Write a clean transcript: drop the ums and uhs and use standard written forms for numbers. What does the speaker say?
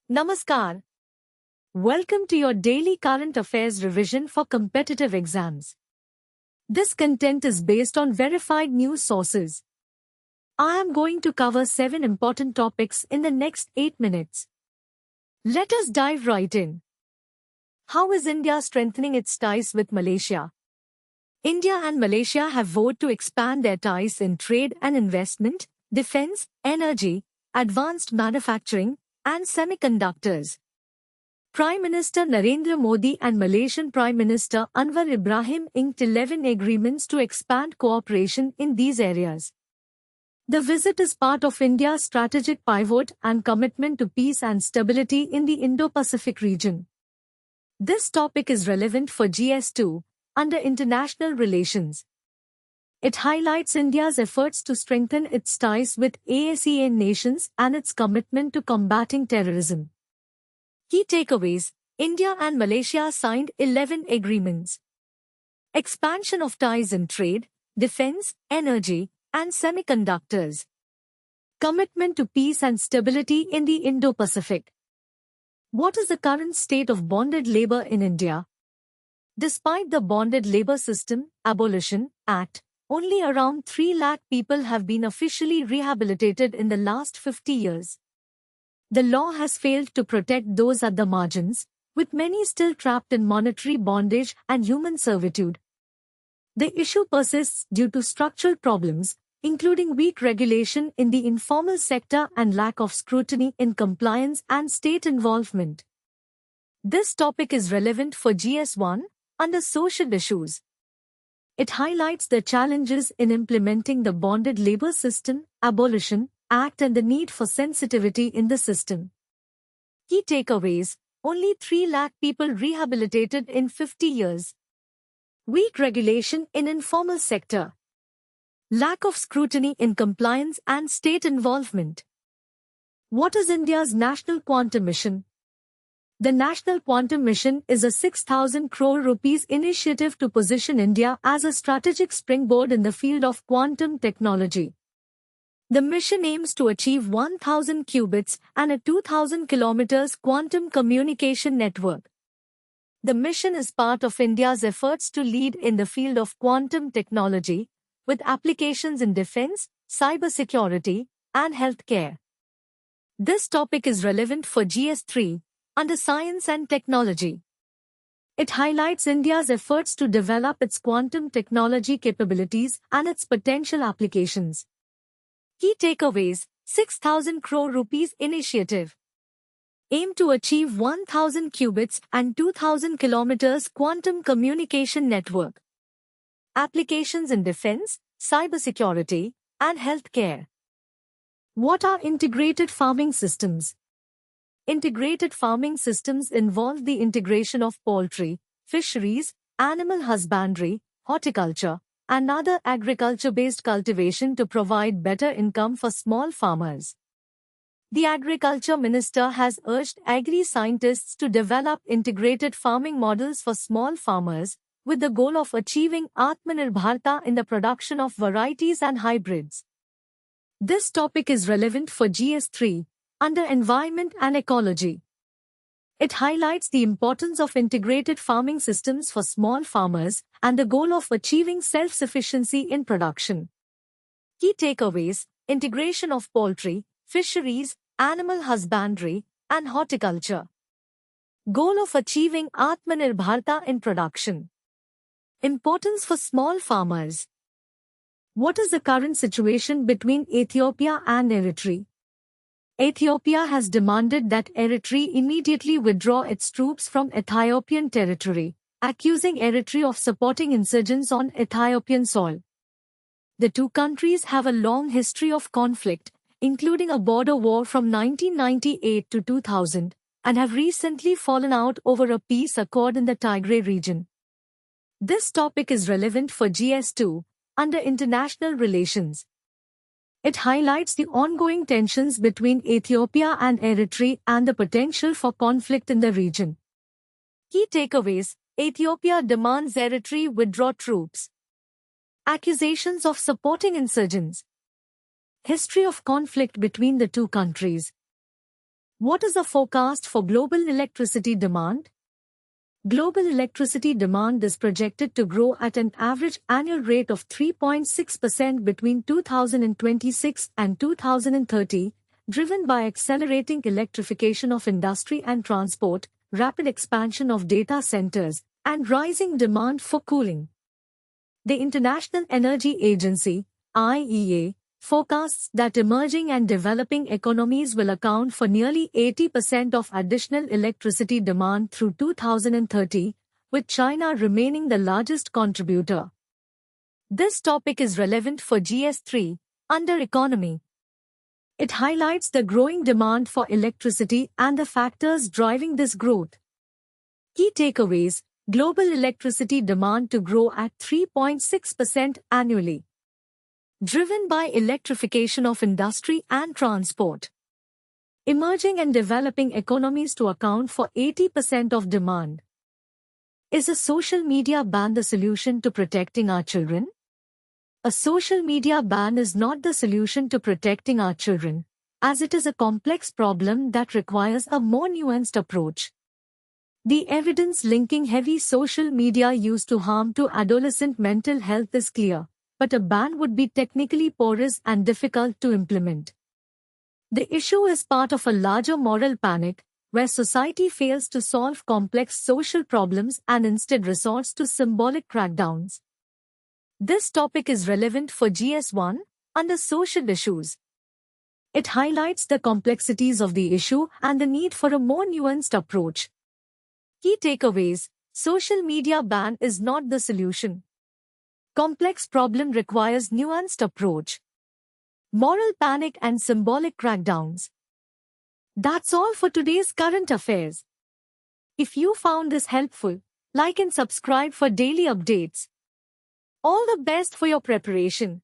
Namaskar. Welcome to your daily current affairs revision for competitive exams. This content is based on verified news sources. I am going to cover 7 important topics in the next 8 minutes. Let us dive right in. How is India strengthening its ties with Malaysia? India and Malaysia have vowed to expand their ties in trade and investment, defense, energy, advanced manufacturing, and semiconductors. Prime Minister Narendra Modi and Malaysian Prime Minister Anwar Ibrahim inked 11 agreements to expand cooperation in these areas. The visit is part of India's strategic pivot and commitment to peace and stability in the Indo-Pacific region. This topic is relevant for GS2, under international relations. It highlights India's efforts to strengthen its ties with ASEAN nations and its commitment to combating terrorism. Key takeaways: India and Malaysia signed 11 agreements. Expansion of ties in trade, defense, energy, and semiconductors. Commitment to peace and stability in the Indo-Pacific. What is the current state of bonded labor in India? Despite the Bonded Labor System Abolition Act, only around 3 lakh people have been officially rehabilitated in the last 50 years. The law has failed to protect those at the margins, with many still trapped in monetary bondage and human servitude. The issue persists due to structural problems, including weak regulation in the informal sector and lack of scrutiny in compliance and state involvement. This topic is relevant for GS1 under social issues. It highlights the challenges in implementing the Bonded Labor System Abolition Act and the need for sensitivity in the system. Key takeaways: only 3 lakh people rehabilitated in 50 years. Weak regulation in informal sector. Lack of scrutiny in compliance and state involvement. What is India's National Quantum Mission? The National Quantum Mission is a 6,000 crore rupees initiative to position India as a strategic springboard in the field of quantum technology. The mission aims to achieve 1,000 qubits and a 2,000 kilometers quantum communication network. The mission is part of India's efforts to lead in the field of quantum technology, with applications in defense, cybersecurity, and healthcare. This topic is relevant for GS3, under science and technology. It highlights India's efforts to develop its quantum technology capabilities and its potential applications. Key takeaways: 6,000 crore rupees initiative. Aim to achieve 1,000 qubits and 2,000 kilometers quantum communication network. Applications in defense, cybersecurity, and healthcare. What are integrated farming systems? Integrated farming systems involve the integration of poultry, fisheries, animal husbandry, horticulture, and other agriculture-based cultivation to provide better income for small farmers. The Agriculture Minister has urged agri-scientists to develop integrated farming models for small farmers, with the goal of achieving Atmanirbharta in the production of varieties and hybrids. This topic is relevant for GS3, under environment and ecology. It highlights the importance of integrated farming systems for small farmers and the goal of achieving self-sufficiency in production. Key takeaways: integration of poultry, fisheries, animal husbandry, and horticulture. Goal of achieving Atmanirbharta in production. Importance for small farmers. What is the current situation between Ethiopia and Eritrea? Ethiopia has demanded that Eritrea immediately withdraw its troops from Ethiopian territory, accusing Eritrea of supporting insurgents on Ethiopian soil. The two countries have a long history of conflict, including a border war from 1998 to 2000, and have recently fallen out over a peace accord in the Tigray region. This topic is relevant for GS2, under international relations. It highlights the ongoing tensions between Ethiopia and Eritrea and the potential for conflict in the region. Key takeaways: Ethiopia demands Eritrea withdraw troops. Accusations of supporting insurgents. History of conflict between the two countries. What is the forecast for global electricity demand? Global electricity demand is projected to grow at an average annual rate of 3.6% between 2026 and 2030, driven by accelerating electrification of industry and transport, rapid expansion of data centers, and rising demand for cooling. The International Energy Agency, IEA, forecasts that emerging and developing economies will account for nearly 80% of additional electricity demand through 2030, with China remaining the largest contributor. This topic is relevant for GS3, under Economy. It highlights the growing demand for electricity and the factors driving this growth. Key takeaways: global electricity demand to grow at 3.6% annually, driven by electrification of industry and transport. Emerging and developing economies to account for 80% of demand. Is a social media ban the solution to protecting our children? A social media ban is not the solution to protecting our children, as it is a complex problem that requires a more nuanced approach. The evidence linking heavy social media use to harm to adolescent mental health is clear, but a ban would be technically porous and difficult to implement. The issue is part of a larger moral panic, where society fails to solve complex social problems and instead resorts to symbolic crackdowns. This topic is relevant for GS1, under Social Issues. It highlights the complexities of the issue and the need for a more nuanced approach. Key takeaways: social media ban is not the solution. Complex problem requires nuanced approach. Moral panic and symbolic crackdowns. That's all for today's current affairs. If you found this helpful, like and subscribe for daily updates. All the best for your preparation.